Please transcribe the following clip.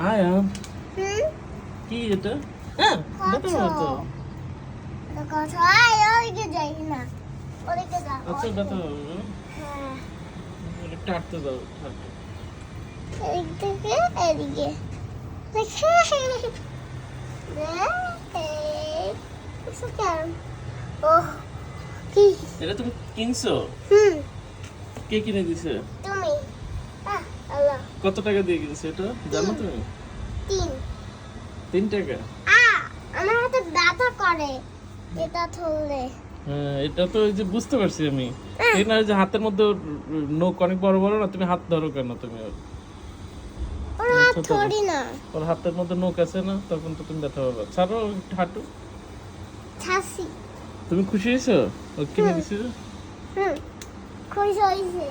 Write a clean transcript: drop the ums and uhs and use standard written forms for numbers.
আয়া হুম কি এটা? হ্যাঁ দেখো না তো। কথা ওইদিকে যাই না ওইদিকে যা আচ্ছা দেখো হ্যাঁ একটা হাঁটতে দাও হাঁটতে। এদিক থেকে এদিকে ওহ কি এটা তুমি কিনছো? হুম কে কিনে দিছে? তুমি আল্লাহ কত টাকা দিয়ে কিনছো এটা জানো তুমি? 3 3 টাকা। আমার হাতে ব্যথা করে এটা ধরলে হ্যাঁ এটা তো ওই যে বুঝতে পারছি আমি। এই না যে হাতের মধ্যে ওর নখ অনেক বড় বড় না, তুমি হাত ধরো কেন তুমি ওর? ওর হাত ছোট। ধরি না ওর হাতের মধ্যে নখ আছে না, তখন তো তুমি ব্যথা পাবে। ছাড়ো একটু হাঁটো। ছাসি তুমি খুশি হয়েছো ও কিনে দিছে? হুম খুশি হয়েছে